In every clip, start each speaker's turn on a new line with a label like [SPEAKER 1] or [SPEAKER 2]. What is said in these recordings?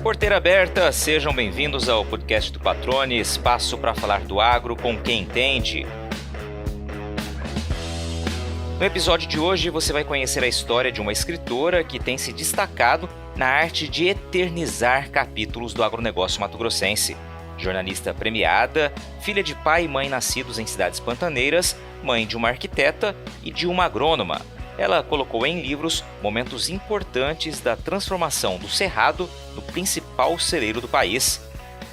[SPEAKER 1] Porteira aberta, sejam bem-vindos ao podcast do Patrone, espaço para falar do agro com quem entende. No episódio de hoje você vai conhecer a história de uma escritora que tem se destacado na arte de eternizar capítulos do agronegócio mato-grossense. Jornalista premiada, filha de pai e mãe nascidos em cidades pantaneiras, mãe de uma arquiteta e de uma agrônoma. Ela colocou em livros momentos importantes da transformação do Cerrado no principal celeiro do país.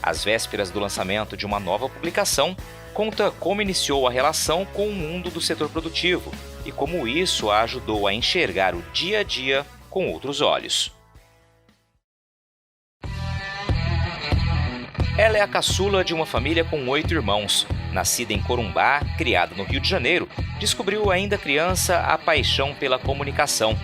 [SPEAKER 1] Às vésperas do lançamento de uma nova publicação, conta como iniciou a relação com o mundo do setor produtivo e como isso a ajudou a enxergar o dia a dia com outros olhos. Ela é a caçula de uma família com 8 irmãos. Nascida em Corumbá, criada no Rio de Janeiro, descobriu ainda criança a paixão pela comunicação.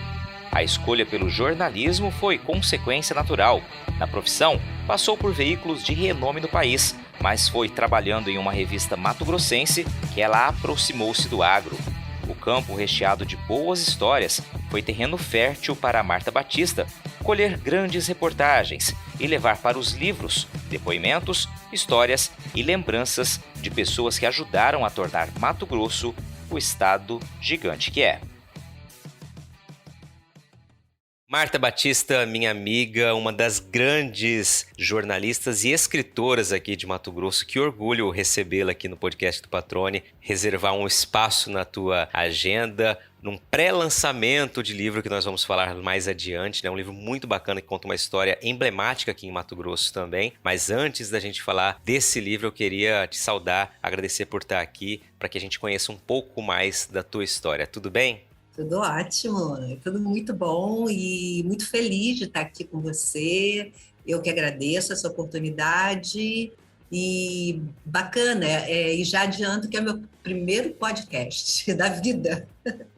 [SPEAKER 1] A escolha pelo jornalismo foi consequência natural. Na profissão, passou por veículos de renome no país, mas foi trabalhando em uma revista mato-grossense que ela aproximou-se do agro. O campo recheado de boas histórias foi terreno fértil para Marta Batista colher grandes reportagens e levar para os livros depoimentos, histórias e lembranças de pessoas que ajudaram a tornar Mato Grosso o estado gigante que é. Marta Batista, minha amiga, uma das grandes jornalistas e escritoras aqui de Mato Grosso. Que orgulho recebê-la aqui no podcast do Patrone, reservar um espaço na tua agenda, num pré-lançamento de livro que nós vamos falar mais adiante, né? Um livro muito bacana que conta uma história emblemática aqui em Mato Grosso também. Mas antes da gente falar desse livro, eu queria te saudar, agradecer por estar aqui, para que a gente conheça um pouco mais da tua história. Tudo bem?
[SPEAKER 2] Tudo ótimo, tudo muito bom e muito feliz de estar aqui com você. Eu que agradeço essa oportunidade e bacana, e já adianto que é meu primeiro podcast da vida.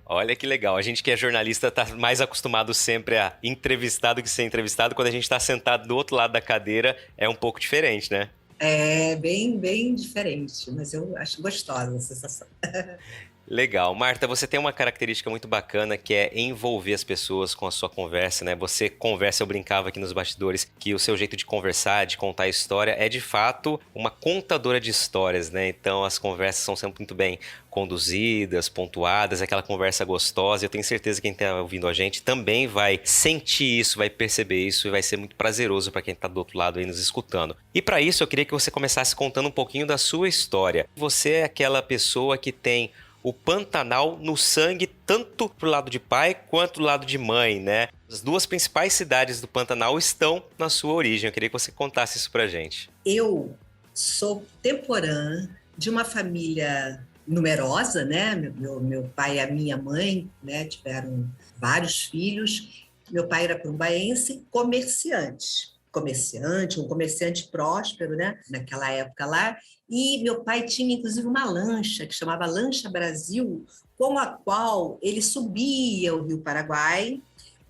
[SPEAKER 1] Olha que legal, a gente que é jornalista está mais acostumado sempre a entrevistar do que ser entrevistado. Quando a gente está sentado do outro lado da cadeira é um pouco diferente, né?
[SPEAKER 2] É bem diferente, mas eu acho gostosa a sensação.
[SPEAKER 1] Legal. Marta, você tem uma característica muito bacana que é envolver as pessoas com a sua conversa, né? Você conversa, eu brincava aqui nos bastidores, que o seu jeito de conversar, de contar história, é de fato uma contadora de histórias, né? Então as conversas são sempre muito bem conduzidas, pontuadas, aquela conversa gostosa. Eu tenho certeza que quem está ouvindo a gente também vai sentir isso, vai perceber isso e vai ser muito prazeroso para quem está do outro lado aí nos escutando. E para isso eu queria que você começasse contando um pouquinho da sua história. Você é aquela pessoa que tem o Pantanal no sangue, tanto pro lado de pai quanto do lado de mãe, né? As duas principais cidades do Pantanal estão na sua origem. Eu queria que você contasse isso pra gente.
[SPEAKER 2] Eu sou temporã de uma família numerosa, né? Meu pai e a minha mãe, né, tiveram vários filhos. Meu pai era corumbaense, um comerciante próspero, né? Naquela época lá. E meu pai tinha, inclusive, uma lancha que chamava Lancha Brasil, com a qual ele subia o Rio Paraguai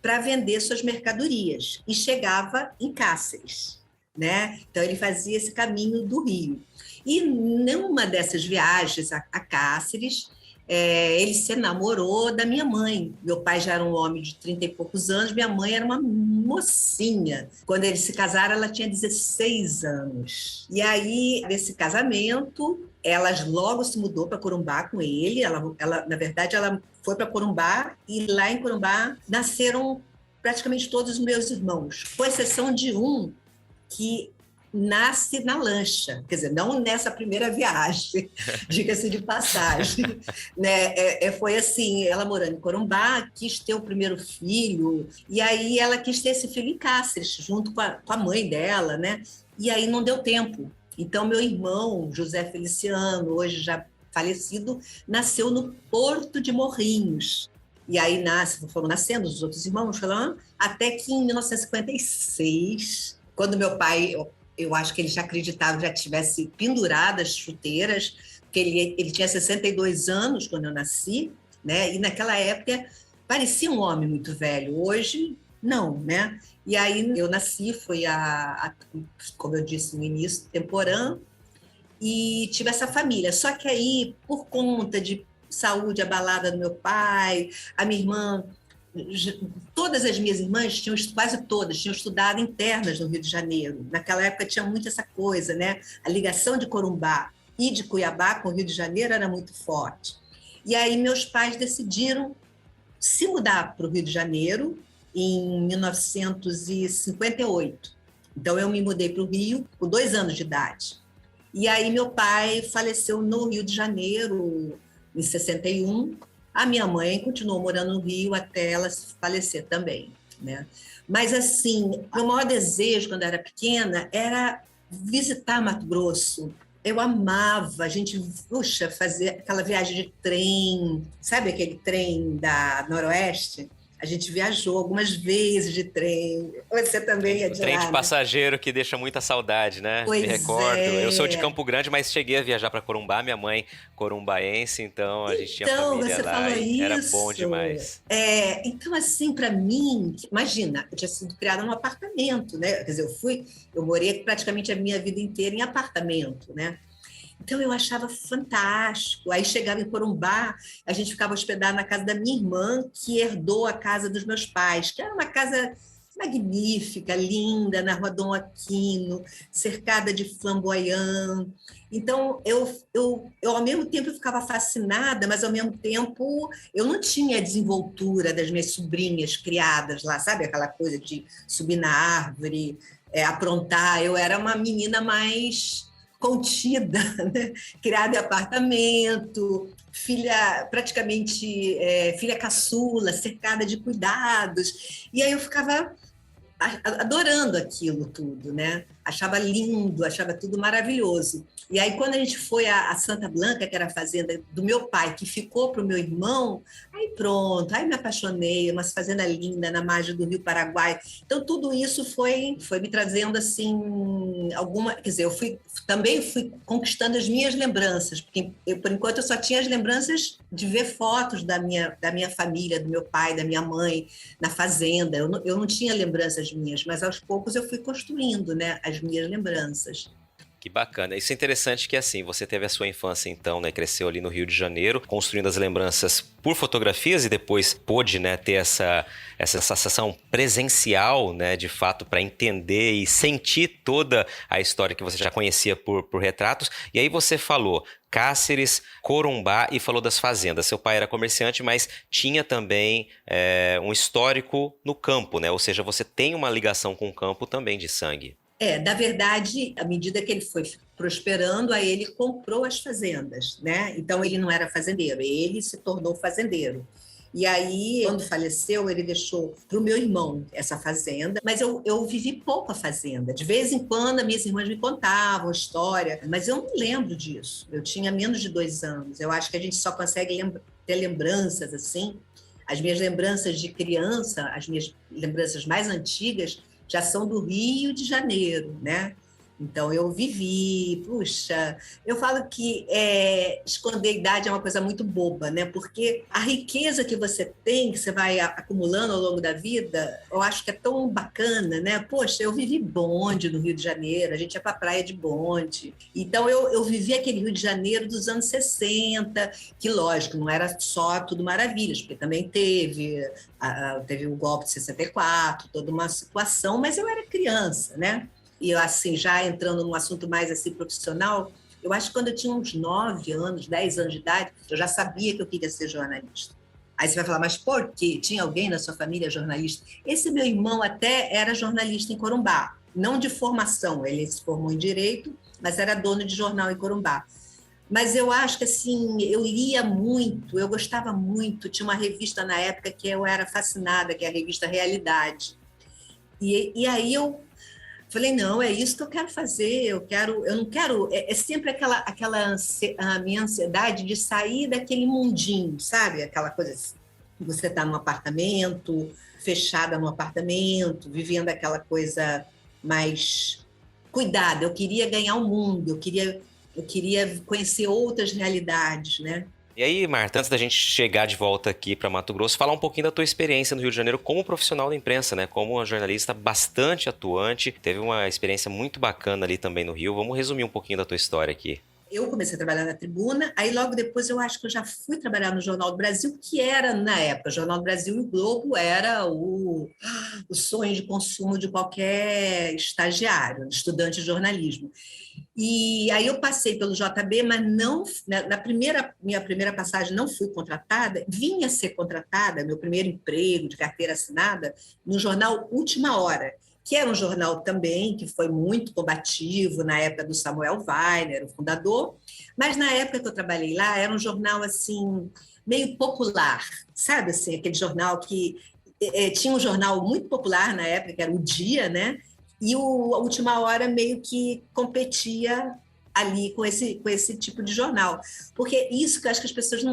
[SPEAKER 2] para vender suas mercadorias e chegava em Cáceres, né? Então, ele fazia esse caminho do Rio. E numa dessas viagens a Cáceres, ele se namorou da minha mãe. Meu pai já era um homem de 30 e poucos anos, minha mãe era uma mocinha. Quando eles se casaram, ela tinha 16 anos. E aí, nesse casamento, ela logo se mudou para Corumbá com ele. Na verdade, ela foi para Corumbá e lá em Corumbá nasceram praticamente todos os meus irmãos, com exceção de um que nasce na lancha, quer dizer, não nessa primeira viagem, diga-se de passagem, né? Foi assim, ela morando em Corumbá, quis ter o primeiro filho, e aí ela quis ter esse filho em Cáceres, junto com a mãe dela, né? E aí não deu tempo. Então, meu irmão, José Feliciano, hoje já falecido, nasceu no Porto de Morrinhos. E aí foram nascendo os outros irmãos, até que em 1956, quando meu pai, eu acho que ele já acreditava, já tivesse pendurado as chuteiras, porque ele tinha 62 anos quando eu nasci, né? E naquela época parecia um homem muito velho. Hoje, não, né? E aí eu nasci, como eu disse no início, temporã, e tive essa família. Só que aí, por conta de saúde abalada do meu pai, a minha irmã todas as minhas irmãs tinham, quase todas, tinham estudado internas no Rio de Janeiro. Naquela época tinha muito essa coisa, né? A ligação de Corumbá e de Cuiabá com o Rio de Janeiro era muito forte. E aí meus pais decidiram se mudar para o Rio de Janeiro em 1958. Então eu me mudei para o Rio com 2 anos de idade. E aí meu pai faleceu no Rio de Janeiro em 61. A minha mãe continuou morando no Rio até ela falecer também, né? Mas, assim, o maior desejo, quando eu era pequena, era visitar Mato Grosso. Eu amava, a gente, puxa, fazer aquela viagem de trem, sabe aquele trem da Noroeste? A gente viajou algumas vezes de trem. Você também é
[SPEAKER 1] O
[SPEAKER 2] de
[SPEAKER 1] trem de
[SPEAKER 2] lá, né?
[SPEAKER 1] passageiro que deixa muita saudade, né? Me
[SPEAKER 2] Pois
[SPEAKER 1] recordo. Eu sou de
[SPEAKER 2] é.
[SPEAKER 1] Campo Grande, mas cheguei a viajar para Corumbá, minha mãe corumbaense, então a gente tinha
[SPEAKER 2] Então,
[SPEAKER 1] família
[SPEAKER 2] você
[SPEAKER 1] lá
[SPEAKER 2] falou
[SPEAKER 1] e era bom
[SPEAKER 2] isso.
[SPEAKER 1] demais.
[SPEAKER 2] Então, assim, para mim, imagina, eu tinha sido criada num apartamento, né? Quer dizer, eu morei praticamente a minha vida inteira em apartamento, né? Então eu achava fantástico. Aí chegava em Corumbá, a gente ficava hospedado na casa da minha irmã, que herdou a casa dos meus pais, que era uma casa magnífica, linda, na Rua Dom Aquino, cercada de flamboyant. Então eu ao mesmo tempo eu ficava fascinada, mas ao mesmo tempo eu não tinha a desenvoltura das minhas sobrinhas criadas lá, sabe? Aquela coisa de subir na árvore, aprontar. Eu era uma menina mais contida, né? Criada em apartamento, filha praticamente filha caçula, cercada de cuidados. E aí eu ficava adorando aquilo tudo, né? Achava lindo, achava tudo maravilhoso. E aí, quando a gente foi a Santa Blanca, que era a fazenda do meu pai, que ficou para o meu irmão, aí pronto, aí me apaixonei, uma fazenda linda na margem do Rio Paraguai. Então, tudo isso foi me trazendo, assim, quer dizer, também fui conquistando as minhas lembranças, porque por enquanto eu só tinha as lembranças de ver fotos da minha família, do meu pai, da minha mãe, na fazenda. Eu não tinha lembranças minhas, mas aos poucos eu fui construindo, né, as minhas lembranças.
[SPEAKER 1] Que bacana. Isso é interessante que, assim, você teve a sua infância, então, né? Cresceu ali no Rio de Janeiro, construindo as lembranças por fotografias e depois pôde, né, ter essa sensação presencial, né, de fato, para entender e sentir toda a história que você já conhecia por retratos. E aí você falou Cáceres, Corumbá e falou das fazendas. Seu pai era comerciante, mas tinha também um histórico no campo, né? Ou seja, você tem uma ligação com o campo também de sangue.
[SPEAKER 2] Na verdade, à medida que ele foi prosperando, aí ele comprou as fazendas, né? Então ele não era fazendeiro, ele se tornou fazendeiro. E aí, quando faleceu, ele deixou para o meu irmão essa fazenda, mas eu vivi pouco a fazenda. De vez em quando, as minhas irmãs me contavam história, mas eu não lembro disso. Eu tinha menos de 2 anos. Eu acho que a gente só consegue ter lembranças assim. As minhas lembranças de criança, as minhas lembranças mais antigas, já são do Rio de Janeiro, né? Então, eu vivi, puxa, eu falo que esconder a idade é uma coisa muito boba, né? Porque a riqueza que você tem, que você vai acumulando ao longo da vida, eu acho que é tão bacana, né? Poxa, eu vivi bonde no Rio de Janeiro, a gente ia para a praia de bonde. Então, eu vivi aquele Rio de Janeiro dos anos 60, que, lógico, não era só tudo maravilhas, porque também teve o golpe de 64, toda uma situação, mas eu era criança, né? E assim, já entrando num assunto mais assim profissional, eu acho que quando eu tinha uns 9 anos, 10 anos de idade, eu já sabia que eu queria ser jornalista. Aí você vai falar, mas por quê? Tinha alguém na sua família jornalista? Esse meu irmão até era jornalista em Corumbá, não de formação, ele se formou em Direito, mas era dono de jornal em Corumbá. Mas eu acho que assim, eu lia muito, eu gostava muito, tinha uma revista na época que eu era fascinada, que é a revista Realidade. E aí eu falei, não, é isso que eu quero fazer, eu não quero, sempre a minha ansiedade de sair daquele mundinho, sabe? Aquela coisa assim, você está num apartamento, fechada num apartamento, vivendo aquela coisa mais cuidada. Eu queria ganhar o mundo, eu queria conhecer outras realidades, né?
[SPEAKER 1] E aí, Marta, antes da gente chegar de volta aqui para Mato Grosso, falar um pouquinho da tua experiência no Rio de Janeiro como profissional da imprensa, né? Como uma jornalista bastante atuante, teve uma experiência muito bacana ali também no Rio. Vamos resumir um pouquinho da tua história aqui.
[SPEAKER 2] Eu comecei a trabalhar na Tribuna, aí logo depois eu acho que eu já fui trabalhar no Jornal do Brasil, que era, na época, o Jornal do Brasil e o Globo era o sonho de consumo de qualquer estagiário, estudante de jornalismo. E aí eu passei pelo JB, mas não, minha primeira passagem não fui contratada, vinha ser contratada, meu primeiro emprego de carteira assinada, no jornal Última Hora, que era um jornal também que foi muito combativo na época do Samuel Weiner, o fundador, mas na época que eu trabalhei lá era um jornal assim meio popular, sabe assim, aquele jornal que tinha um jornal muito popular na época que era o Dia, né? E a Última Hora meio que competia ali com esse tipo de jornal, porque isso que eu acho que as pessoas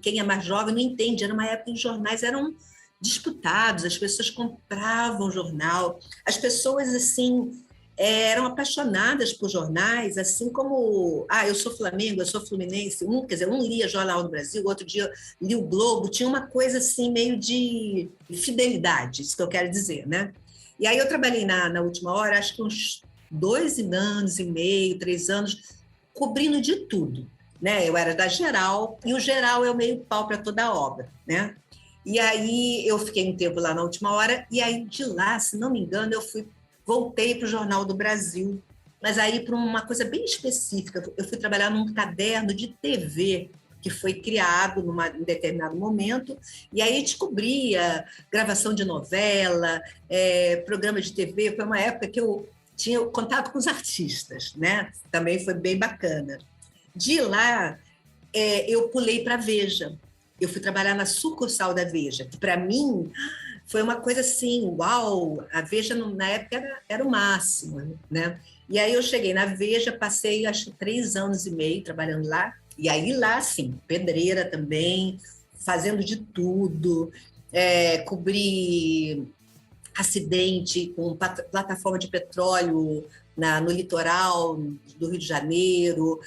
[SPEAKER 2] quem é mais jovem não entende, era uma época em que os jornais eram disputados, as pessoas compravam jornal, as pessoas assim eram apaixonadas por jornais, assim como eu sou Flamengo, eu sou Fluminense, quer dizer, um lia Jornal do Brasil, outro dia lia o Globo, tinha uma coisa assim meio de fidelidade, isso que eu quero dizer, né? E aí eu trabalhei na Última Hora, acho que uns 2 anos e meio, 3 anos, cobrindo de tudo, né? Eu era da geral, e o geral é o meio pau para toda a obra, né? E aí eu fiquei um tempo lá na Última Hora, e aí de lá, se não me engano, voltei para o Jornal do Brasil, mas aí para uma coisa bem específica. Eu fui trabalhar num caderno de TV que foi criado em determinado momento, e aí descobria gravação de novela, programa de TV. Foi uma época que eu tinha contato com os artistas, né? Também foi bem bacana. De lá, eu pulei para a Veja. Eu fui trabalhar na sucursal da Veja, que para mim foi uma coisa assim, uau, a Veja na época era o máximo, né? E aí eu cheguei na Veja, passei acho que 3 anos e meio trabalhando lá, e aí lá, sim, pedreira também, fazendo de tudo, cobri acidente com plataforma de petróleo no litoral do Rio de Janeiro,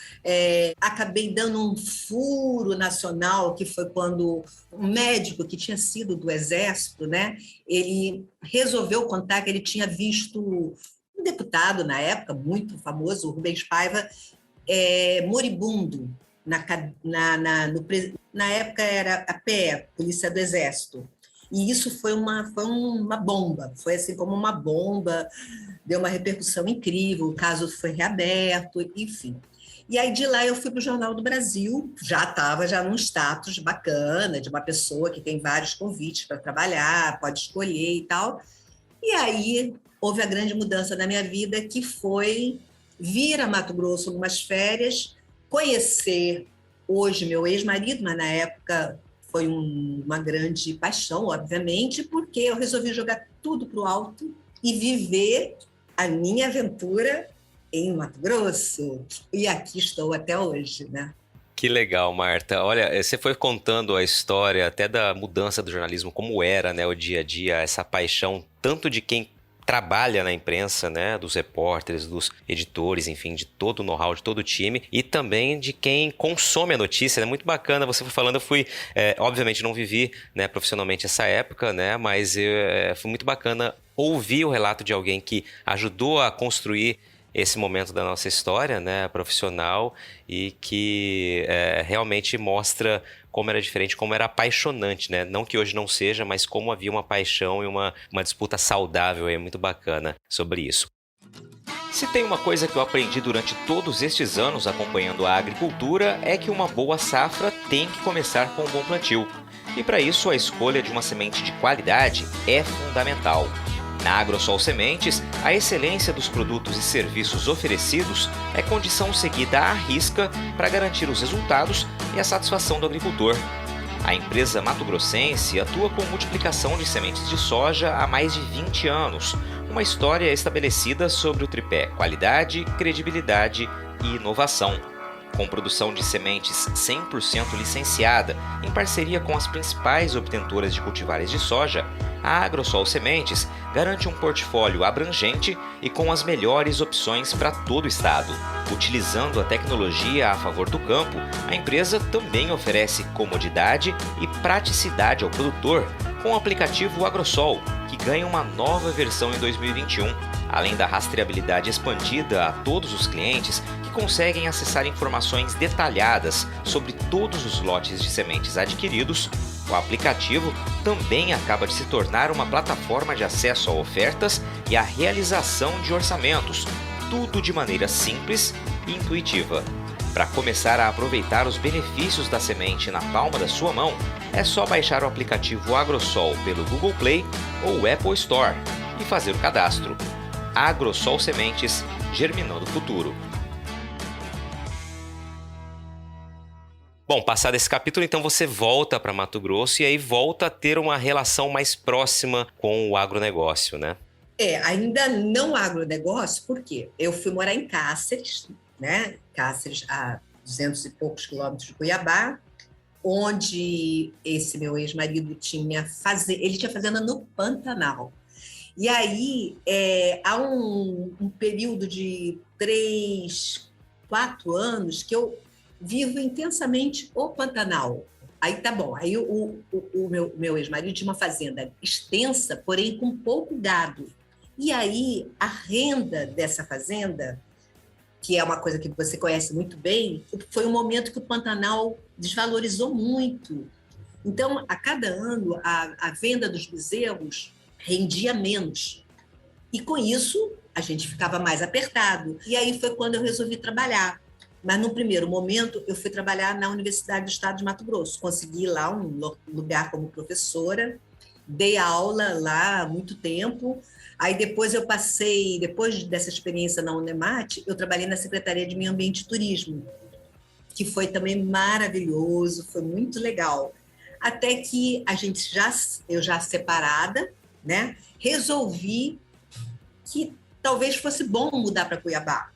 [SPEAKER 2] acabei dando um furo nacional, que foi quando um médico que tinha sido do Exército, né, ele resolveu contar que ele tinha visto um deputado, na época, muito famoso, o Rubens Paiva, moribundo, na época era a PE, Polícia do Exército, e isso foi uma bomba, foi assim como uma bomba, deu uma repercussão incrível, o caso foi reaberto, enfim. E aí de lá eu fui para o Jornal do Brasil, já estava num status bacana, de uma pessoa que tem vários convites para trabalhar, pode escolher e tal. E aí houve a grande mudança na minha vida, que foi vir a Mato Grosso numas férias, conhecer hoje meu ex-marido, mas na época foi uma grande paixão, obviamente, porque eu resolvi jogar tudo para o alto e viver a minha aventura em Mato Grosso. E aqui estou até hoje, né?
[SPEAKER 1] Que legal, Marta. Olha, você foi contando a história até da mudança do jornalismo, como era, né, o dia a dia, essa paixão tanto de quem trabalha na imprensa, né, dos repórteres, dos editores, enfim, de todo o know-how, de todo o time, e também de quem consome a notícia. É muito bacana, você foi falando, eu fui, obviamente não vivi, né, profissionalmente essa época, né, mas foi muito bacana ouvir o relato de alguém que ajudou a construir esse momento da nossa história, né, profissional, e que realmente mostra como era diferente, como era apaixonante, né? Não que hoje não seja, mas como havia uma paixão e uma disputa saudável, é muito bacana sobre isso. Se tem uma coisa que eu aprendi durante todos estes anos acompanhando a agricultura, é que uma boa safra tem que começar com um bom plantio. E para isso, a escolha de uma semente de qualidade é fundamental. Na Agrosol Sementes, a excelência dos produtos e serviços oferecidos é condição seguida à risca para garantir os resultados e a satisfação do agricultor. A empresa mato-grossense atua com multiplicação de sementes de soja há mais de 20 anos, uma história estabelecida sobre o tripé qualidade, credibilidade e inovação. Com produção de sementes 100% licenciada, em parceria com as principais obtentoras de cultivares de soja, a Agrosol Sementes garante um portfólio abrangente e com as melhores opções para todo o estado. Utilizando a tecnologia a favor do campo, a empresa também oferece comodidade e praticidade ao produtor com o aplicativo Agrosol, que ganha uma nova versão em 2021, além da rastreabilidade expandida a todos os clientes que conseguem acessar informações detalhadas sobre todos os lotes de sementes adquiridos. O aplicativo também acaba de se tornar uma plataforma de acesso a ofertas e a realização de orçamentos, tudo de maneira simples e intuitiva. Para começar a aproveitar os benefícios da semente na palma da sua mão, é só baixar o aplicativo Agrosol pelo Google Play ou Apple Store e fazer o cadastro. Agrosol Sementes, germinando o futuro. Bom, passado esse capítulo, então você volta para Mato Grosso e aí volta a ter uma relação mais próxima com o agronegócio, né?
[SPEAKER 2] Ainda não agronegócio, por quê? Eu fui morar em Cáceres, né? Cáceres, a 200 e poucos quilômetros de Cuiabá, onde esse meu ex-marido tinha fazenda no Pantanal. E aí, há um período de 3, 4 anos que eu vivo intensamente o Pantanal. Aí tá bom, aí o meu ex-marido tinha uma fazenda extensa, porém com pouco gado. E aí a renda dessa fazenda, que é uma coisa que você conhece muito bem, foi um momento que o Pantanal desvalorizou muito. Então, a cada ano, a venda dos bezerros rendia menos. E com isso, a gente ficava mais apertado. E aí foi quando eu resolvi trabalhar. Mas, no primeiro momento, eu fui trabalhar na Universidade do Estado de Mato Grosso. Consegui lá um lugar como professora, dei aula lá há muito tempo. Aí depois depois dessa experiência na Unemat, eu trabalhei na Secretaria de Meio Ambiente e Turismo, que foi também maravilhoso, foi muito legal. Até que eu já separada, né, resolvi que talvez fosse bom mudar para Cuiabá.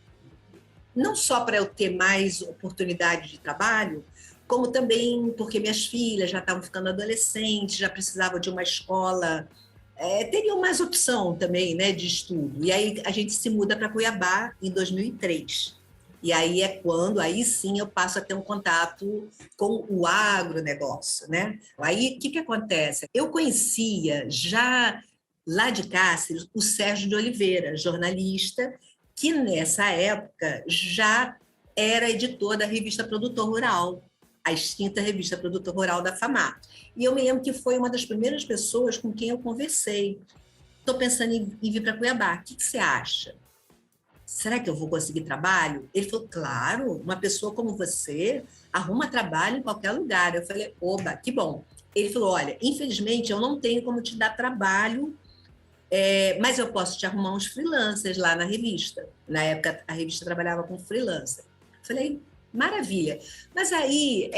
[SPEAKER 2] Não só para eu ter mais oportunidade de trabalho, como também porque minhas filhas já estavam ficando adolescentes, já precisavam de uma escola, teriam mais opção também, né, de estudo. E aí a gente se muda para Cuiabá em 2003. E aí aí sim eu passo a ter um contato com o agronegócio, né? Aí o que acontece? Eu conhecia já lá de Cáceres o Sérgio de Oliveira, jornalista, que nessa época já era editor da revista Produtor Rural, a extinta revista Produtor Rural da FAMAR. E eu me lembro que foi uma das primeiras pessoas com quem eu conversei. Estou pensando em vir para Cuiabá, o que você acha? Será que eu vou conseguir trabalho? Ele falou, claro, uma pessoa como você arruma trabalho em qualquer lugar. Eu falei, oba, que bom. Ele falou, olha, infelizmente eu não tenho como te dar trabalho, mas eu posso te arrumar uns freelancers lá na revista. Na época, a revista trabalhava com freelancer. Eu falei, maravilha. Mas aí,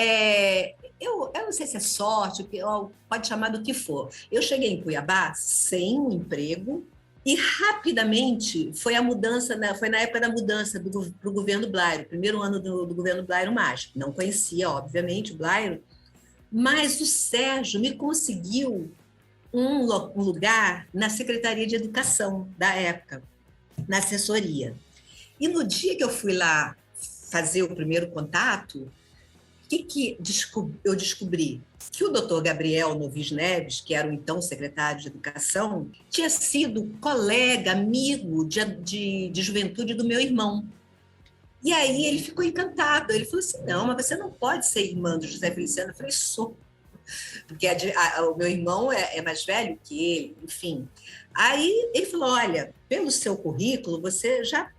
[SPEAKER 2] eu não sei se é sorte, pode chamar do que for. Eu cheguei em Cuiabá sem um emprego, e rapidamente foi na época da mudança para o governo Blairo, primeiro ano do governo Blairo Mágico. Não conhecia, obviamente, o Blairo, mas o Sérgio me conseguiu um lugar na Secretaria de Educação da época, na assessoria. E no dia que eu fui lá fazer o primeiro contato, que eu descobri? Que o doutor Gabriel Novis Neves, que era o então secretário de Educação, tinha sido colega, amigo de juventude do meu irmão. E aí ele ficou encantado. Ele falou assim, não, mas você não pode ser irmã do José Feliciano. Eu falei, sou. Porque o meu irmão é mais velho que ele, enfim. Aí ele falou, olha, pelo seu currículo, você já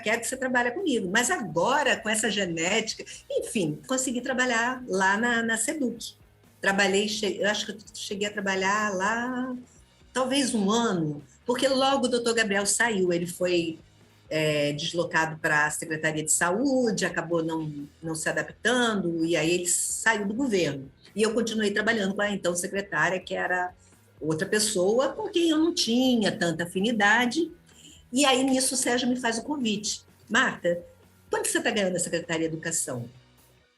[SPEAKER 2] quero que você trabalhe comigo. Mas agora, com essa genética, enfim, consegui trabalhar lá na Seduc. Eu acho que eu cheguei a trabalhar lá talvez um ano, porque logo o doutor Gabriel saiu, ele foi deslocado para a Secretaria de Saúde, acabou não se adaptando, e aí ele saiu do governo. E eu continuei trabalhando com a então secretária, que era outra pessoa com quem eu não tinha tanta afinidade. E aí, nisso, o Sérgio me faz o convite. Marta, quanto você está ganhando na Secretaria de Educação?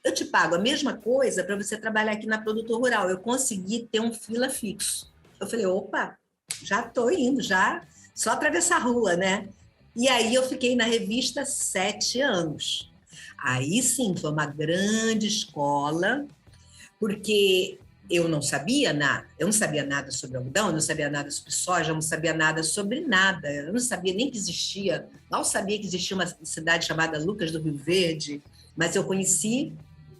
[SPEAKER 2] Eu te pago a mesma coisa para você trabalhar aqui na Produtor Rural. Eu consegui ter um freela fixo. Eu falei, opa, já estou indo, já só atravessar a rua, né? E aí eu fiquei na revista 7 anos. Aí sim, foi uma grande escola, porque eu não sabia nada. Eu não sabia nada sobre algodão, eu não sabia nada sobre soja, eu não sabia nada sobre nada. Eu não sabia nem que existia, mal sabia que existia uma cidade chamada Lucas do Rio Verde, mas eu conheci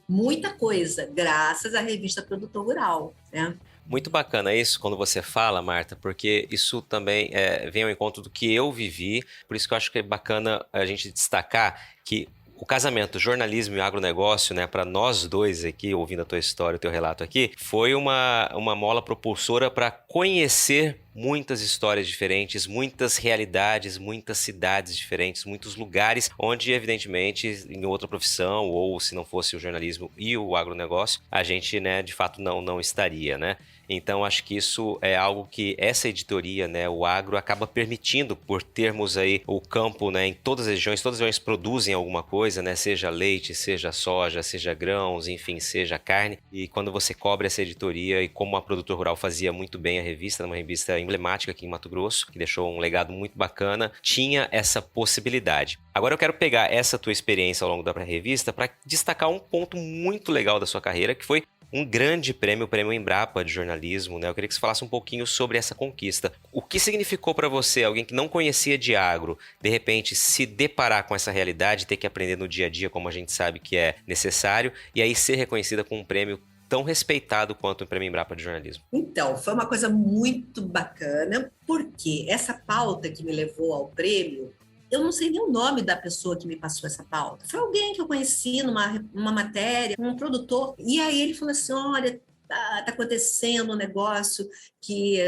[SPEAKER 2] muita coisa, graças à revista Produtor Rural, né?
[SPEAKER 1] Muito bacana isso quando você fala, Marta, porque isso também vem ao encontro do que eu vivi, por isso que eu acho que é bacana a gente destacar que o casamento, jornalismo e agronegócio, né, para nós dois aqui, ouvindo a tua história, o teu relato aqui, foi uma mola propulsora para conhecer muitas histórias diferentes, muitas realidades, muitas cidades diferentes, muitos lugares onde, evidentemente, em outra profissão, ou se não fosse o jornalismo e o agronegócio, a gente, né, de fato não estaria, né? Então, acho que isso é algo que essa editoria, né, o agro, acaba permitindo por termos aí o campo, né, em todas as regiões produzem alguma coisa, né, seja leite, seja soja, seja grãos, enfim, seja carne. E quando você cobre essa editoria, e como a Produtor Rural fazia muito bem a revista, uma revista emblemática aqui em Mato Grosso, que deixou um legado muito bacana, tinha essa possibilidade. Agora eu quero pegar essa tua experiência ao longo da pré-revista para destacar um ponto muito legal da sua carreira, que foi um grande prêmio, o Prêmio Embrapa de jornalismo, né? Eu queria que você falasse um pouquinho sobre essa conquista. O que significou para você, alguém que não conhecia de agro, de repente se deparar com essa realidade, ter que aprender no dia a dia, como a gente sabe que é necessário, e aí ser reconhecida com um prêmio tão respeitado quanto o Prêmio Embrapa de jornalismo?
[SPEAKER 2] Então, foi uma coisa muito bacana, porque essa pauta que me levou ao prêmio, eu não sei nem o nome da pessoa que me passou essa pauta. Foi alguém que eu conheci numa matéria, um produtor. E aí ele falou assim, olha, tá acontecendo um negócio que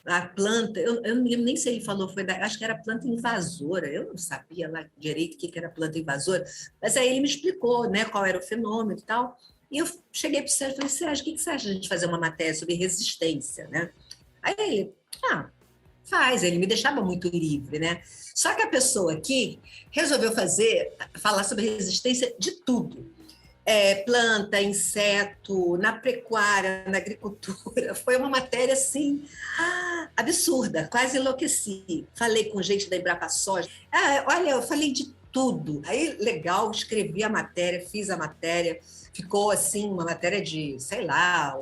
[SPEAKER 2] a planta... Eu não lembro nem se ele falou, acho que era planta invasora. Eu não sabia lá direito o que era planta invasora. Mas aí ele me explicou, né, qual era o fenômeno e tal. E eu cheguei para o Sérgio e falei, Sérgio, o que você acha de a gente fazer uma matéria sobre resistência, né? Aí ele, faz, ele me deixava muito livre, né? Só que a pessoa aqui resolveu falar sobre resistência de tudo. Planta, inseto, na pecuária, na agricultura. Foi uma matéria, assim, absurda, quase enlouqueci. Falei com gente da Embrapa Soja. Olha, eu falei de tudo. Aí, legal, escrevi a matéria, fiz a matéria. Ficou, assim, uma matéria de, sei lá,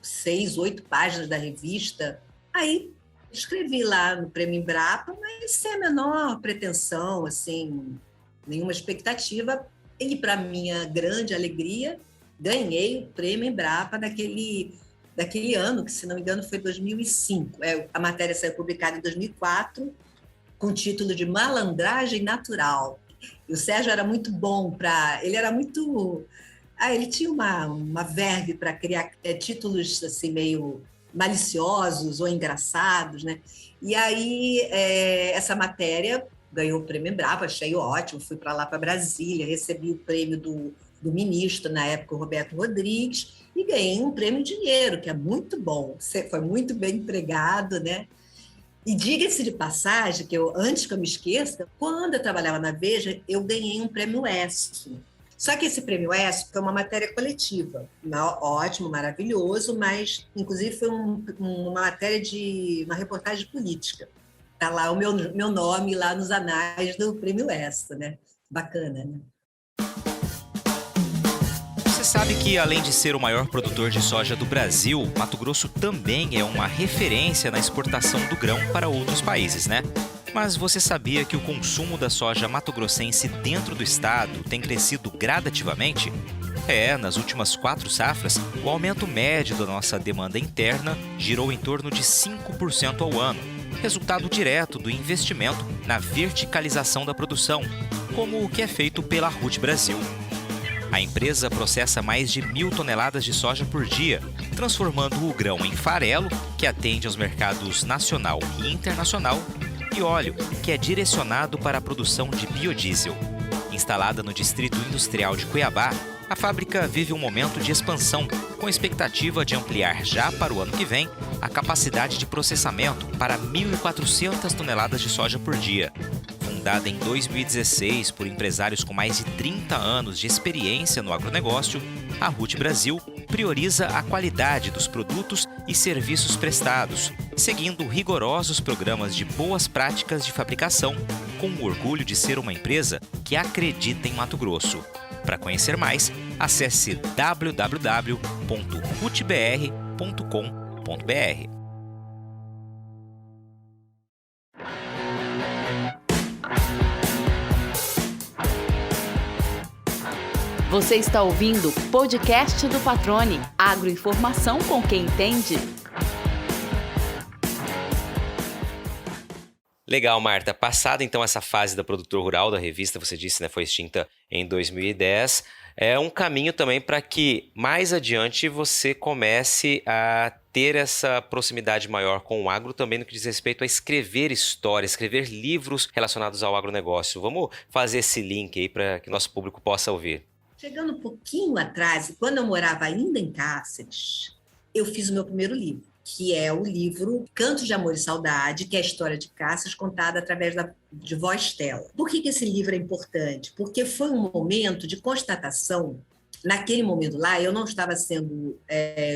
[SPEAKER 2] 6, 8 páginas da revista. Aí, escrevi lá no Prêmio Embrapa, mas sem a menor pretensão, assim, nenhuma expectativa. E, para minha grande alegria, ganhei o Prêmio Embrapa daquele ano, que, se não me engano, foi 2005. A matéria saiu publicada em 2004, com o título de Malandragem Natural. E o Sérgio era muito bom ele era muito... ele tinha uma verve para criar títulos assim, meio maliciosos ou engraçados, né? E aí, essa matéria ganhou o Prêmio Embrapa, achei ótimo, fui para lá, para Brasília, recebi o prêmio do ministro, na época, o Roberto Rodrigues, e ganhei um prêmio em dinheiro, que é muito bom, foi muito bem empregado, né? E diga-se de passagem, antes que eu me esqueça, quando eu trabalhava na Veja, eu ganhei um prêmio ESP. Só que esse prêmio ESP foi uma matéria coletiva, ótimo, maravilhoso, mas, inclusive, foi uma matéria uma reportagem política. Está lá o meu nome lá nos anais do prêmio ESP, né? Bacana, né?
[SPEAKER 3] Você sabe que, além de ser o maior produtor de soja do Brasil, Mato Grosso também é uma referência na exportação do grão para outros países, né? Mas você sabia que o consumo da soja mato-grossense dentro do estado tem crescido gradativamente? Nas últimas 4 safras, o aumento médio da nossa demanda interna girou em torno de 5% ao ano, resultado direto do investimento na verticalização da produção, como o que é feito pela Ruth Brasil. A empresa processa mais de 1.000 toneladas de soja por dia, transformando o grão em farelo, que atende aos mercados nacional e internacional, e óleo, que é direcionado para a produção de biodiesel. Instalada no Distrito Industrial de Cuiabá, a fábrica vive um momento de expansão, com expectativa de ampliar já para o ano que vem a capacidade de processamento para 1.400 toneladas de soja por dia. Fundada em 2016 por empresários com mais de 30 anos de experiência no agronegócio, a Ruth Brasil prioriza a qualidade dos produtos e serviços prestados, seguindo rigorosos programas de boas práticas de fabricação, com o orgulho de ser uma empresa que acredita em Mato Grosso. Para conhecer mais, acesse www.rutbr.com.br.
[SPEAKER 4] Você está ouvindo o podcast do Patrone. Agroinformação com quem entende.
[SPEAKER 1] Legal, Marta. Passada então essa fase da Produtor Rural da revista, você disse, né, foi extinta em 2010, é um caminho também para que mais adiante você comece a ter essa proximidade maior com o agro também no que diz respeito a escrever histórias, escrever livros relacionados ao agronegócio. Vamos fazer esse link aí para que nosso público possa ouvir.
[SPEAKER 2] Chegando um pouquinho atrás, quando eu morava ainda em Cáceres, eu fiz o meu primeiro livro, que é o livro Cantos de Amor e Saudade, que é a história de Cáceres contada através de voz Stella. Por que esse livro é importante? Porque foi um momento de constatação. Naquele momento lá, eu não estava sendo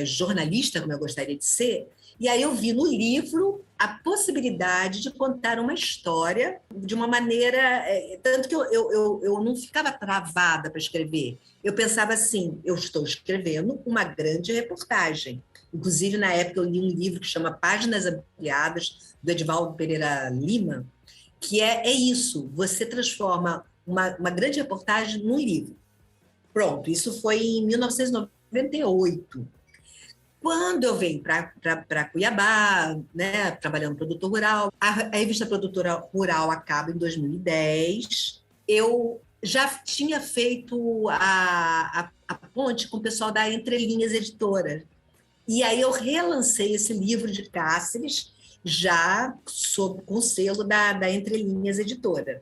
[SPEAKER 2] jornalista, como eu gostaria de ser, e aí eu vi no livro a possibilidade de contar uma história de uma maneira... tanto que eu não ficava travada para escrever. Eu pensava assim, eu estou escrevendo uma grande reportagem. Inclusive, na época, eu li um livro que chama Páginas Ampliadas, do Edivaldo Pereira Lima, que é isso, você transforma uma grande reportagem num livro. Pronto, isso foi em 1998. Quando eu venho para Cuiabá, né, trabalhando no Produtor Rural, a revista Produtora Rural acaba em 2010. Eu já tinha feito a ponte com o pessoal da Entre Linhas Editora. E aí eu relancei esse livro de Cáceres, já com o selo da Entre Linhas Editora.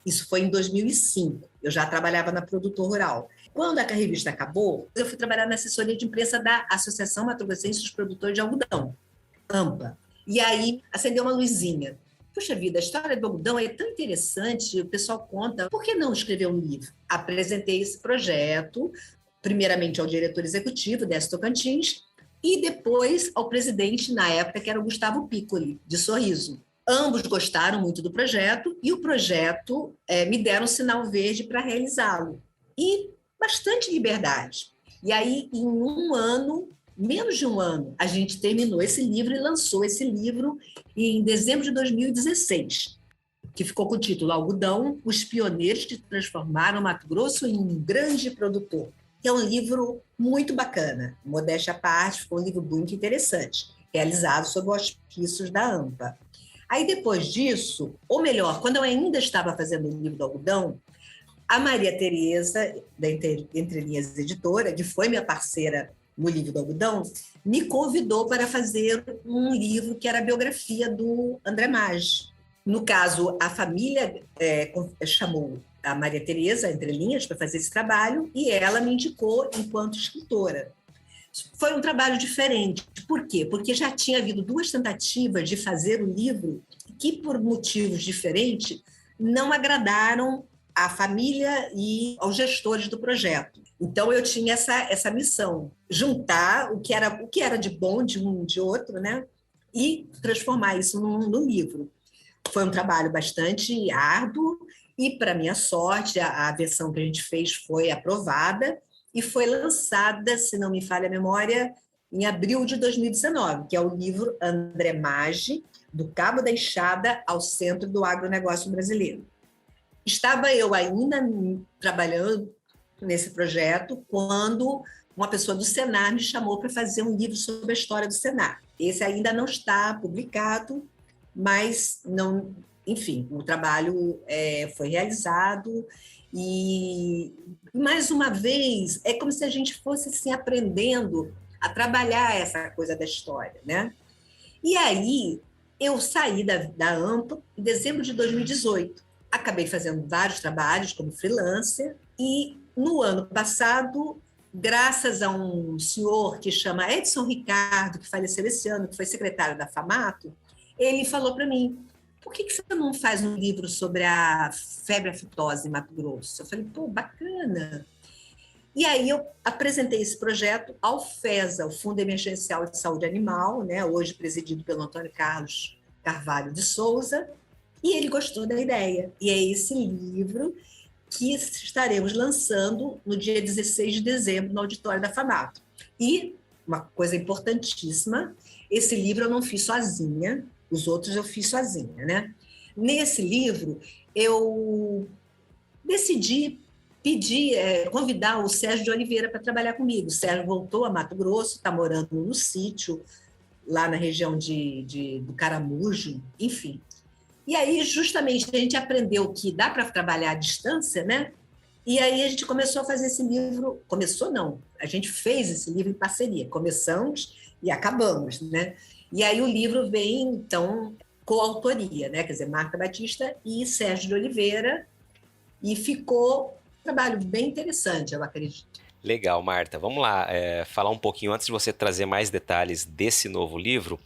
[SPEAKER 2] Isso foi em 2005. Eu já trabalhava na Produtor Rural. Quando a revista acabou, eu fui trabalhar na assessoria de imprensa da Associação Mato Grossense dos Produtores de Algodão, AMPA. E aí acendeu uma luzinha. Puxa vida, a história do algodão é tão interessante, o pessoal conta, por que não escrever um livro? Apresentei esse projeto, primeiramente ao diretor executivo, Décio Tocantins, e depois ao presidente, na época, que era o Gustavo Piccoli, de Sorriso. Ambos gostaram muito do projeto e o projeto me deram um sinal verde para realizá-lo. E bastante liberdade. E aí, em um ano, menos de um ano, a gente terminou esse livro e lançou esse livro em dezembro de 2016, que ficou com o título Algodão, os pioneiros que transformaram Mato Grosso em um grande produtor. Que é um livro muito bacana, modéstia à parte, ficou um livro muito interessante, realizado sob os auspícios da AMPA. Aí, depois disso, ou melhor, quando eu ainda estava fazendo o livro do algodão, a Maria Tereza, da Entre Linhas Editora, que foi minha parceira no livro do algodão, me convidou para fazer um livro que era a biografia do André Maggi. No caso, a família chamou a Maria Tereza, Entre Linhas, para fazer esse trabalho, e ela me indicou enquanto escritora. Foi um trabalho diferente. Por quê? Porque já tinha havido 2 tentativas de fazer o livro que, por motivos diferentes, não agradaram à família e aos gestores do projeto. Então, eu tinha essa missão, juntar o que era de bom de um e de outro, né? E transformar isso num livro. Foi um trabalho bastante árduo e, para minha sorte, a versão que a gente fez foi aprovada e foi lançada, se não me falha a memória, em abril de 2019, que é o livro André Maggi, do Cabo da Enxada ao Centro do Agronegócio Brasileiro. Estava eu ainda trabalhando nesse projeto quando uma pessoa do Senar me chamou para fazer um livro sobre a história do Senar. Esse ainda não está publicado, mas não, enfim, o trabalho foi realizado e, mais uma vez, é como se a gente fosse assim, aprendendo a trabalhar essa coisa da história, né? E aí eu saí da AMPA em dezembro de 2018. Acabei fazendo vários trabalhos como freelancer e, no ano passado, graças a um senhor que chama Edson Ricardo, que faleceu esse ano, que foi secretário da FAMATO, ele falou para mim, por que você não faz um livro sobre a febre aftosa em Mato Grosso? Eu falei, pô, bacana. E aí eu apresentei esse projeto ao FESA, o Fundo Emergencial de Saúde Animal, né, hoje presidido pelo Antônio Carlos Carvalho de Souza, e ele gostou da ideia. E é esse livro que estaremos lançando no dia 16 de dezembro, no auditório da FAMATO. E, uma coisa importantíssima, esse livro eu não fiz sozinha, os outros eu fiz sozinha, né? Nesse livro, eu decidi convidar o Sérgio de Oliveira para trabalhar comigo. O Sérgio voltou a Mato Grosso, está morando no sítio, lá na região do Caramujo, enfim. E aí, justamente, a gente aprendeu que dá para trabalhar à distância, né? E aí a gente começou a fazer esse livro. Começou, não. A gente fez esse livro em parceria. Começamos e acabamos, né? E aí o livro vem, então, coautoria, né? Quer dizer, Marta Batista e Sérgio de Oliveira. E ficou um trabalho bem interessante, eu acredito.
[SPEAKER 1] Legal, Marta. Vamos lá, falar um pouquinho, antes de você trazer mais detalhes desse novo livro.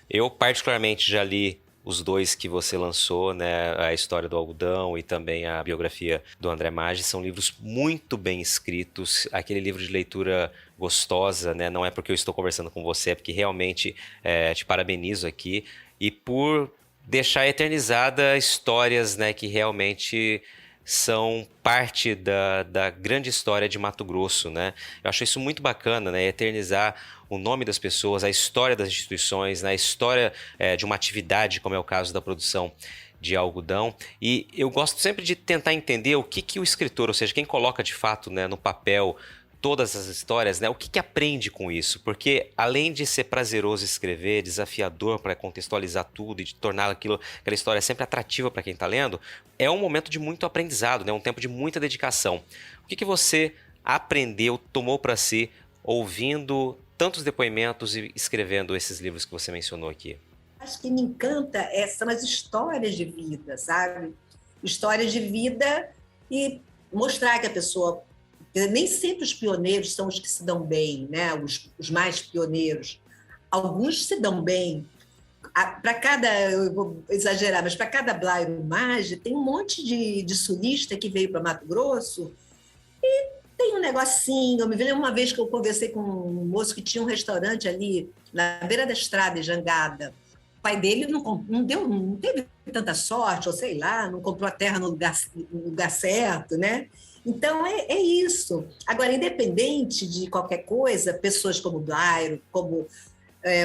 [SPEAKER 1] Eu, particularmente, já li os dois que você lançou, né? A História do Algodão e também a biografia do André Maggi. São livros muito bem escritos, aquele livro de leitura gostosa, né? Não é porque eu estou conversando com você, é porque realmente te parabenizo aqui. E por deixar eternizada histórias, né, que realmente são parte da grande história de Mato Grosso, né? Eu acho isso muito bacana, né? Eternizar o nome das pessoas, a história das instituições, né? A história de uma atividade, como é o caso da produção de algodão. E eu gosto sempre de tentar entender o que o escritor, ou seja, quem coloca de fato, né, no papel todas as histórias, né? O que aprende com isso? Porque além de ser prazeroso escrever, desafiador para contextualizar tudo e de tornar aquela história sempre atrativa para quem está lendo, é um momento de muito aprendizado, né? Um tempo de muita dedicação. O que você aprendeu, tomou para si, ouvindo tantos depoimentos e escrevendo esses livros que você mencionou aqui?
[SPEAKER 2] Acho que me encanta são as histórias de vida, sabe? Histórias de vida e mostrar que a pessoa... Nem sempre os pioneiros são os que se dão bem, né? Os mais pioneiros. Alguns se dão bem. Para cada, eu vou exagerar, mas para cada Blairo Maggi, tem um monte de sulista que veio para Mato Grosso e tem um negocinho. Eu me lembro uma vez que eu conversei com um moço que tinha um restaurante ali na beira da estrada, em Jangada. O pai dele não teve tanta sorte, ou sei lá, não comprou a terra no lugar certo, né? Então, é isso. Agora, independente de qualquer coisa, pessoas como Blairo, como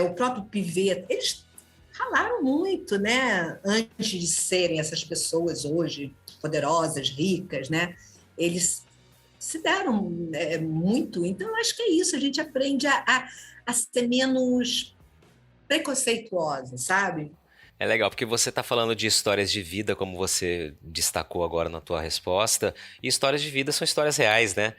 [SPEAKER 2] o próprio Pivet, eles ralaram muito, né? Antes de serem essas pessoas hoje poderosas, ricas, né? Eles se deram muito. Então, eu acho que é isso. A gente aprende a ser menos preconceituosa, sabe?
[SPEAKER 1] É legal, porque você está falando de histórias de vida, como você destacou agora na tua resposta, e histórias de vida são histórias reais, né?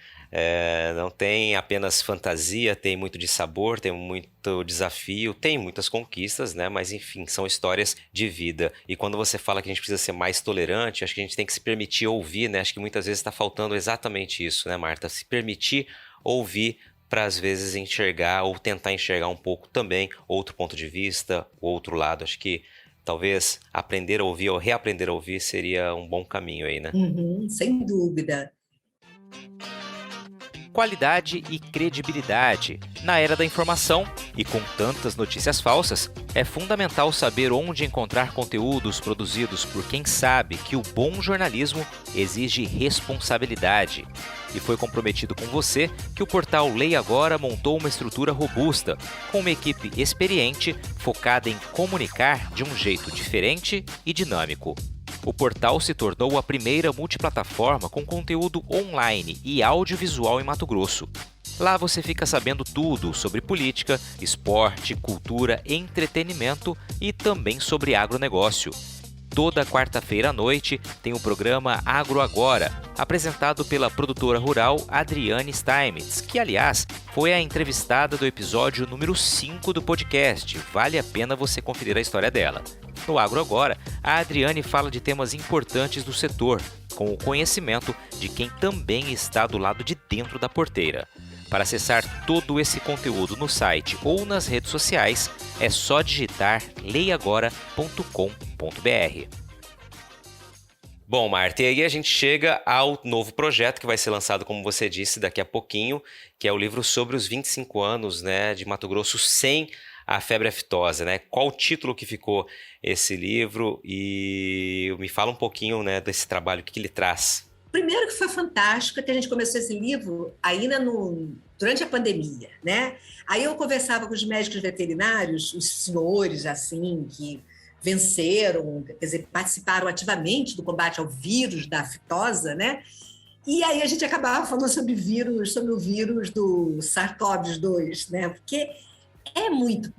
[SPEAKER 1] Não tem apenas fantasia, tem muito de sabor, tem muito desafio, tem muitas conquistas, né? Mas enfim, são histórias de vida. E quando você fala que a gente precisa ser mais tolerante, acho que a gente tem que se permitir ouvir, né? Acho que muitas vezes está faltando exatamente isso, né, Marta? Se permitir ouvir para às vezes enxergar ou tentar enxergar um pouco também outro ponto de vista, o outro lado. Acho que talvez aprender a ouvir ou reaprender a ouvir seria um bom caminho aí, né?
[SPEAKER 2] Sem dúvida.
[SPEAKER 3] Qualidade e credibilidade. Na era da informação e com tantas notícias falsas, é fundamental saber onde encontrar conteúdos produzidos por quem sabe que o bom jornalismo exige responsabilidade. E foi comprometido com você que o portal Leia Agora montou uma estrutura robusta, com uma equipe experiente focada em comunicar de um jeito diferente e dinâmico. O portal se tornou a primeira multiplataforma com conteúdo online e audiovisual em Mato Grosso. Lá você fica sabendo tudo sobre política, esporte, cultura, entretenimento e também sobre agronegócio. Toda quarta-feira à noite tem o programa Agro Agora, apresentado pela produtora rural Adriane Steinmetz, que, aliás, foi a entrevistada do episódio número 5 do podcast. Vale a pena você conferir a história dela. No Agro Agora, a Adriane fala de temas importantes do setor, com o conhecimento de quem também está do lado de dentro da porteira. Para acessar todo esse conteúdo no site ou nas redes sociais, é só digitar leiagora.com.br.
[SPEAKER 1] Bom, Marta, e aí a gente chega ao novo projeto que vai ser lançado, como você disse, daqui a pouquinho, que é o livro sobre os 25 anos, né, de Mato Grosso sem a febre aftosa, né? Qual o título que ficou esse livro? E me fala um pouquinho, né, desse trabalho, o que ele traz.
[SPEAKER 2] Primeiro que foi fantástico, que a gente começou esse livro ainda durante a pandemia, né? Aí eu conversava com os médicos veterinários, os senhores, assim, que venceram, quer dizer, participaram ativamente do combate ao vírus da aftosa, né? E aí a gente acabava falando sobre o vírus do SARS-CoV-2, né? Porque é muito,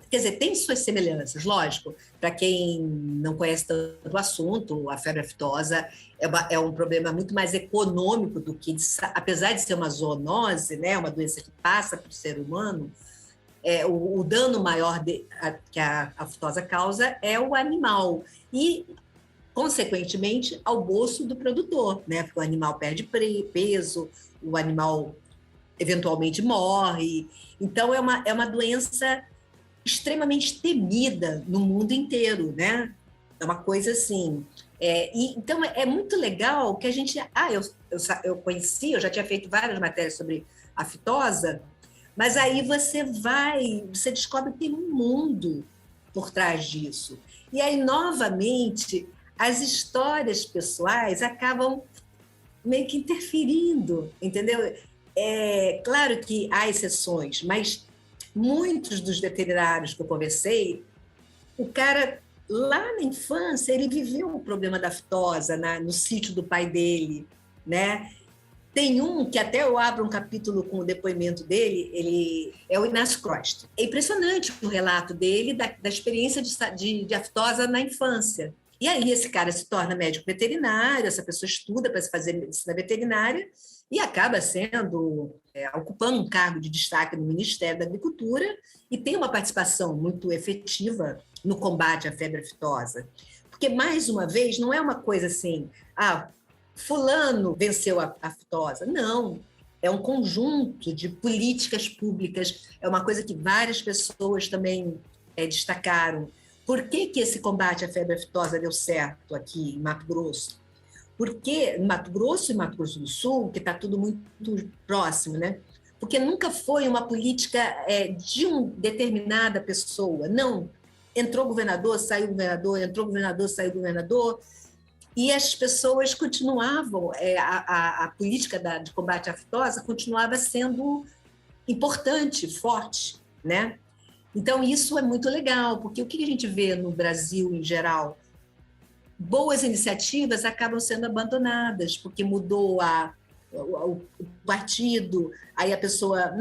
[SPEAKER 2] quer dizer, tem suas semelhanças, lógico. Para quem não conhece tanto o assunto, a febre aftosa é um problema muito mais econômico do que, apesar de ser uma zoonose, né, uma doença que passa para o ser humano, o dano maior que a aftosa causa é o animal e, consequentemente, ao bolso do produtor, né? Porque o animal perde peso, o animal eventualmente morre. Então, é uma doença extremamente temida no mundo inteiro, né? É uma coisa assim. Então, é muito legal que a gente... eu conheci, eu já tinha feito várias matérias sobre a aftosa, mas aí você descobre que tem um mundo por trás disso. E aí, novamente, as histórias pessoais acabam meio que interferindo, entendeu? É claro que há exceções, mas muitos dos veterinários que eu conversei, o cara, lá na infância, ele viveu o problema da aftosa no sítio do pai dele, né? Tem um que até eu abro um capítulo com o depoimento dele, ele é o Inácio Crost. É impressionante o relato dele da experiência de aftosa na infância. E aí esse cara se torna médico veterinário, essa pessoa estuda para se fazer medicina veterinária e acaba ocupando um cargo de destaque no Ministério da Agricultura e tem uma participação muito efetiva no combate à febre aftosa. Porque, mais uma vez, não é uma coisa assim, fulano venceu a aftosa. Não, é um conjunto de políticas públicas, é uma coisa que várias pessoas também destacaram. Por que esse combate à febre aftosa deu certo aqui em Mato Grosso? Porque Mato Grosso e Mato Grosso do Sul, que está tudo muito próximo, né? Porque nunca foi uma política de uma determinada pessoa. Não, entrou governador, saiu governador, entrou governador, saiu governador, e as pessoas continuavam, a política de combate à aftosa continuava sendo importante, forte, né? Então, isso é muito legal, porque o que a gente vê no Brasil, em geral? Boas iniciativas acabam sendo abandonadas, porque mudou o partido, aí a pessoa,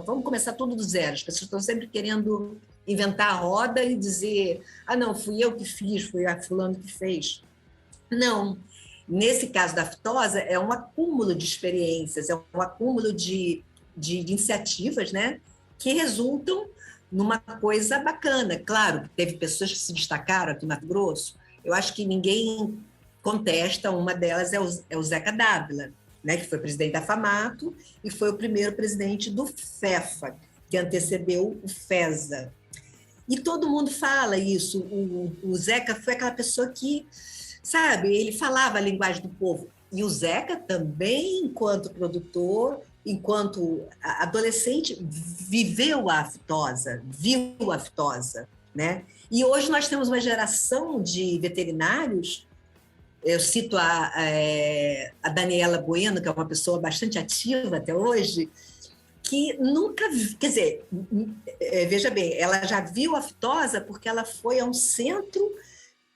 [SPEAKER 2] vamos começar tudo do zero. As pessoas estão sempre querendo inventar a roda e dizer, não, fui eu que fiz, foi a fulano que fez. Não. Nesse caso da aftosa, é um acúmulo de experiências, é um acúmulo de iniciativas, né, que resultam numa coisa bacana. Claro, teve pessoas que se destacaram aqui em Mato Grosso. Eu acho que ninguém contesta, uma delas é o Zeca Dávila, né, que foi presidente da FAMATO e foi o primeiro presidente do FEFA, que antecedeu o FESA. E todo mundo fala isso. O Zeca foi aquela pessoa que, sabe, ele falava a linguagem do povo. E o Zeca também, enquanto produtor, enquanto adolescente, viveu a aftosa, viu a aftosa, né? E hoje nós temos uma geração de veterinários, eu cito a Daniela Bueno, que é uma pessoa bastante ativa até hoje, que nunca, quer dizer, veja bem, ela já viu a aftosa porque ela foi a um centro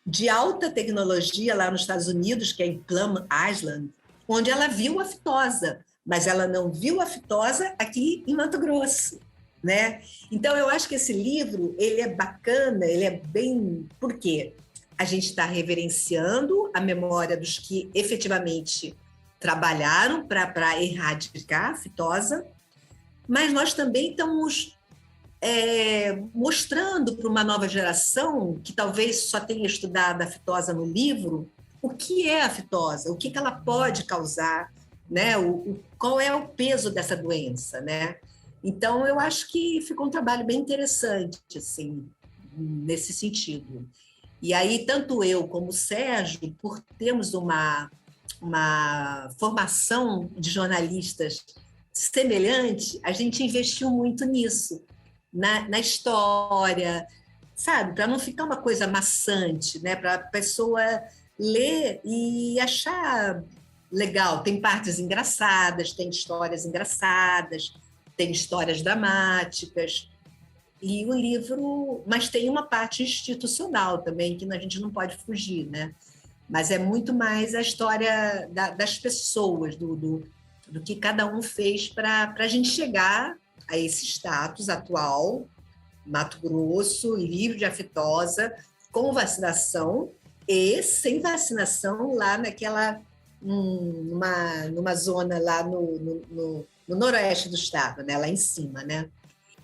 [SPEAKER 2] de alta tecnologia lá nos Estados Unidos, que é em Plum Island, onde ela viu a aftosa, mas ela não viu a aftosa aqui em Mato Grosso, né? Então, eu acho que esse livro, ele é bacana, ele é bem... Por quê? A gente está reverenciando a memória dos que efetivamente trabalharam para erradicar a aftosa, mas nós também estamos mostrando para uma nova geração, que talvez só tenha estudado a aftosa no livro, o que é a aftosa, o que ela pode causar, né? Qual é o peso dessa doença, né? Então, eu acho que ficou um trabalho bem interessante, assim, nesse sentido. E aí, tanto eu como o Sérgio, por termos uma formação de jornalistas semelhante, a gente investiu muito nisso, na história, sabe? Para não ficar uma coisa maçante, né? Para a pessoa ler e achar legal. Tem partes engraçadas, tem histórias engraçadas, tem histórias dramáticas. E o livro... Mas tem uma parte institucional também, que a gente não pode fugir, né? Mas é muito mais a história das pessoas, do que cada um fez para a gente chegar a esse status atual, Mato Grosso, livre de aftosa, com vacinação e sem vacinação lá numa zona lá no noroeste do estado, né? Lá em cima, né?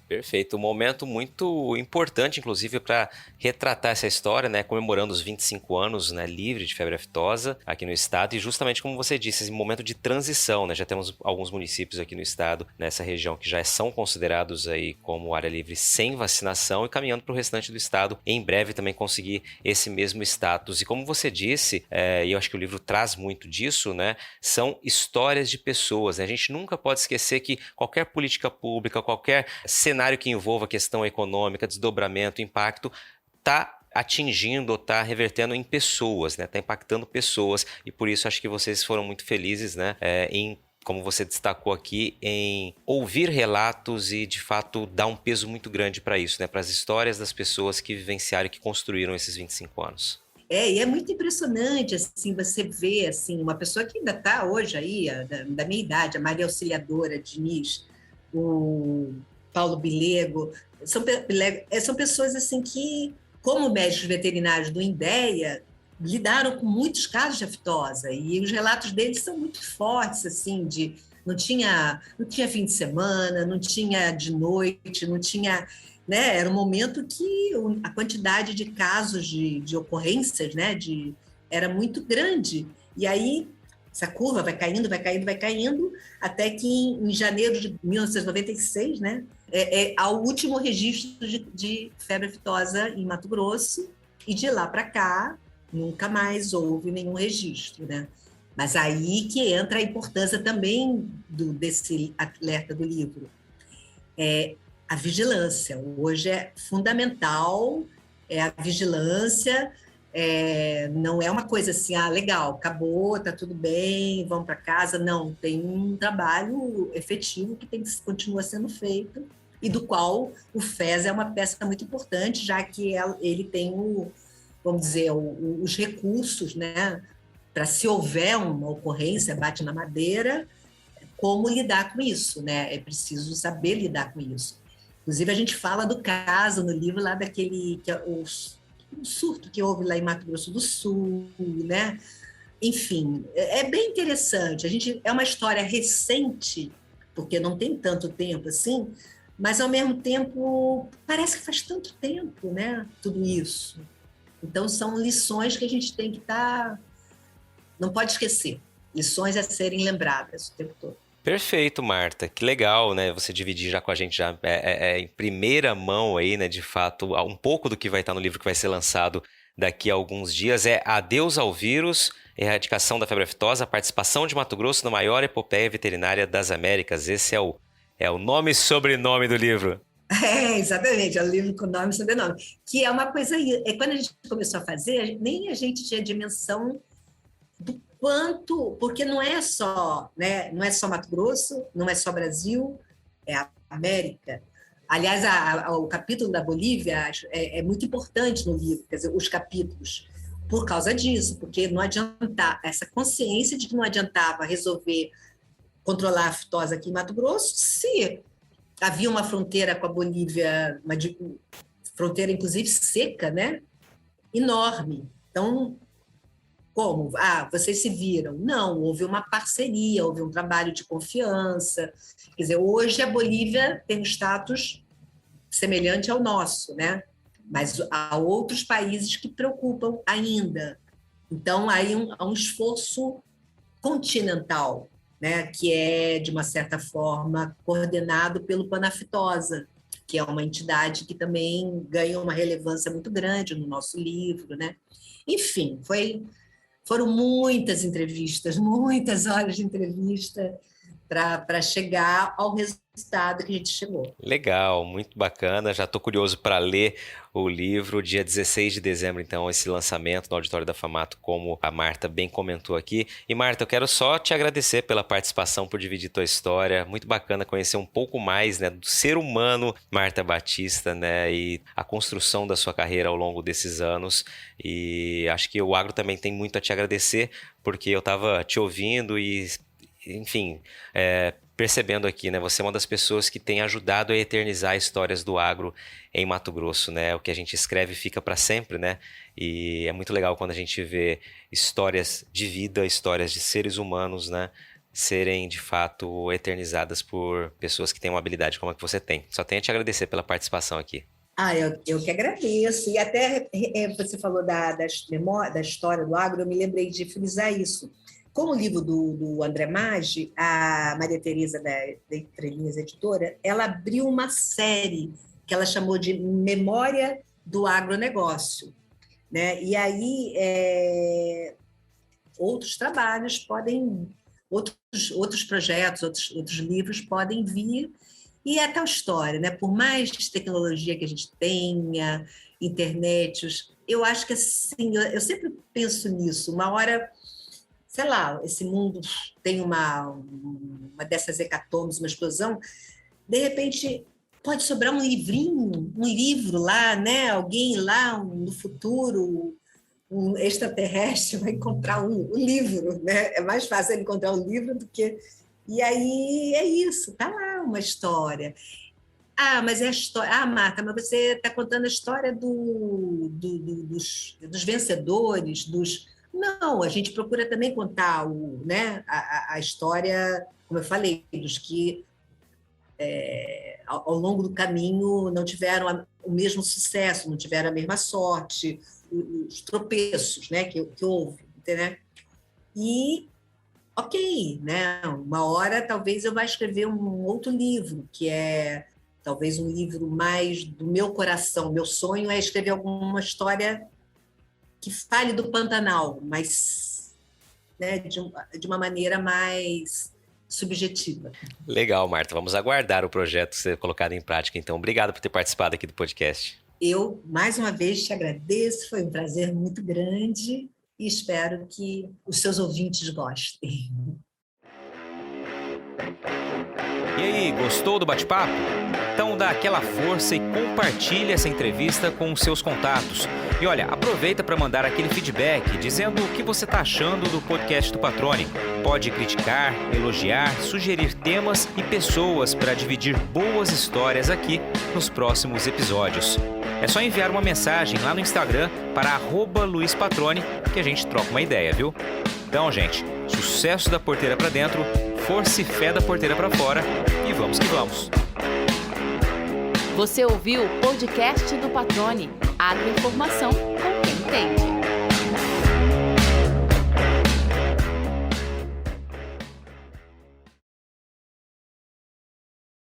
[SPEAKER 1] Perfeito, um momento muito importante, inclusive, para retratar essa história, né, comemorando os 25 anos, né, livre de febre aftosa aqui no estado, e justamente como você disse, esse momento de transição, né, já temos alguns municípios aqui no estado, nessa região, que já são considerados aí como área livre sem vacinação e caminhando para o restante do estado, em breve também conseguir esse mesmo status. E como você disse, e eu acho que o livro traz muito disso, né, são histórias de pessoas, né? A gente nunca pode esquecer que qualquer política pública, qualquer cenário que envolva questão econômica, desdobramento, impacto, está atingindo ou está revertendo em pessoas, né? Está impactando pessoas, e por isso acho que vocês foram muito felizes, né? Em, como você destacou aqui, em ouvir relatos e, de fato, dar um peso muito grande para isso, né? Para as histórias das pessoas que vivenciaram e que construíram esses 25 anos.
[SPEAKER 2] E é muito impressionante, assim, você vê, assim, uma pessoa que ainda está hoje aí, da minha idade, a Maria Auxiliadora Diniz, o Paulo Bilego, são pessoas assim que, como médicos veterinários do INDEA, lidaram com muitos casos de aftosa, e os relatos deles são muito fortes, assim, de não tinha fim de semana, não tinha de noite, não tinha, né? Era um momento que a quantidade de casos de ocorrências, né, era muito grande, e aí essa curva vai caindo, até que em janeiro de 1996, né, há o último registro de febre aftosa em Mato Grosso, e de lá para cá nunca mais houve nenhum registro, né? Mas aí que entra a importância também desse alerta do livro. A vigilância. Hoje é fundamental, a vigilância. Não é uma coisa assim, legal, acabou, está tudo bem, vamos para casa. Não, tem um trabalho efetivo que continua sendo feito, e do qual o FES é uma peça muito importante, já que ele tem, vamos dizer, os recursos, né, para, se houver uma ocorrência, bate na madeira, como lidar com isso, né? É preciso saber lidar com isso. Inclusive, a gente fala do caso no livro lá daquele... que é o surto que houve lá em Mato Grosso do Sul, né? Enfim, é bem interessante. É uma história recente, porque não tem tanto tempo assim, mas, ao mesmo tempo, parece que faz tanto tempo, né? Tudo isso. Então, são lições que a gente tem que não pode esquecer. Lições a serem lembradas o tempo todo.
[SPEAKER 1] Perfeito, Marta. Que legal, né? Você dividir já com a gente já em primeira mão aí, né? De fato, um pouco do que vai estar no livro que vai ser lançado daqui a alguns dias. Adeus ao Vírus, Erradicação da Febre Aftosa, a participação de Mato Grosso na maior epopeia veterinária das Américas. Esse é o nome e sobrenome do livro.
[SPEAKER 2] Exatamente, é um livro com nome e sobrenome. Que é uma coisa... Quando a gente começou a fazer, nem a gente tinha dimensão do quanto... Porque não é só, né, não é só Mato Grosso, não é só Brasil, é a América. Aliás, o capítulo da Bolívia é muito importante no livro, quer dizer, os capítulos, por causa disso, porque não adiantava, essa consciência de que não adiantava resolver controlar a aftosa aqui em Mato Grosso se havia uma fronteira com a Bolívia, uma fronteira, inclusive, seca, né? Enorme. Então, como? Vocês se viram? Não, houve uma parceria, houve um trabalho de confiança. Quer dizer, hoje a Bolívia tem um status semelhante ao nosso, né? Mas há outros países que preocupam ainda. Então, há um esforço continental, né, que é, de uma certa forma, coordenado pelo Panaftosa, que é uma entidade que também ganha uma relevância muito grande no nosso livro, né? Enfim, foram muitas entrevistas, muitas horas de entrevista para chegar ao estado que a gente chegou.
[SPEAKER 1] Legal, muito bacana. Já estou curioso para ler o livro. Dia 16 de dezembro, então, esse lançamento no Auditório da FAMATO, como a Marta bem comentou aqui. E Marta, eu quero só te agradecer pela participação, por dividir tua história. Muito bacana conhecer um pouco mais, né, do ser humano Marta Batista, né, e a construção da sua carreira ao longo desses anos. E acho que o Agro também tem muito a te agradecer, porque eu estava te ouvindo e, enfim, percebendo aqui, né? Você é uma das pessoas que tem ajudado a eternizar histórias do agro em Mato Grosso, né? O que a gente escreve fica para sempre, né? E é muito legal quando a gente vê histórias de vida, histórias de seres humanos, né, serem de fato eternizadas por pessoas que têm uma habilidade como a que você tem. Só tenho a te agradecer pela participação aqui.
[SPEAKER 2] Eu que agradeço. E até você falou da história do agro, eu me lembrei de frisar isso. Como o livro do André Maggi, a Maria Tereza da Entrelinhas Editora, ela abriu uma série que ela chamou de Memória do Agronegócio, né? E aí outros trabalhos podem, outros projetos, outros livros podem vir, e é tal história, né? Por mais tecnologia que a gente tenha, internet, eu acho que assim, eu sempre penso nisso, uma hora, sei lá, esse mundo tem uma dessas hecatombes, uma explosão, de repente pode sobrar um livro lá, né? Alguém lá no futuro, um extraterrestre vai encontrar um livro, né? É mais fácil ele encontrar um livro do que... E aí é isso, tá lá uma história. Mas é a história... Marta, mas você está contando a história dos vencedores, Não, a gente procura também contar a história, como eu falei, dos que ao longo do caminho não tiveram o mesmo sucesso, não tiveram a mesma sorte, os tropeços, né, que houve, entendeu? E, ok, né, uma hora talvez eu vá escrever um outro livro, que é talvez um livro mais do meu coração. Meu sonho é escrever alguma história que fale do Pantanal, mas, né, de uma maneira mais subjetiva.
[SPEAKER 1] Legal, Marta. Vamos aguardar o projeto ser colocado em prática, então. Obrigado por ter participado aqui do podcast.
[SPEAKER 2] Eu, mais uma vez, te agradeço. Foi um prazer muito grande e espero que os seus ouvintes gostem.
[SPEAKER 3] E aí, gostou do bate-papo? Então dá aquela força e compartilha essa entrevista com os seus contatos. E olha, aproveita para mandar aquele feedback dizendo o que você está achando do podcast do Patrone. Pode criticar, elogiar, sugerir temas e pessoas para dividir boas histórias aqui nos próximos episódios. É só enviar uma mensagem lá no Instagram para @LuizPatrone que a gente troca uma ideia, viu? Então, gente, sucesso da porteira para dentro, força e fé da porteira para fora e vamos que vamos!
[SPEAKER 4] Você ouviu o podcast do Patrone, agroinformação com quem entende.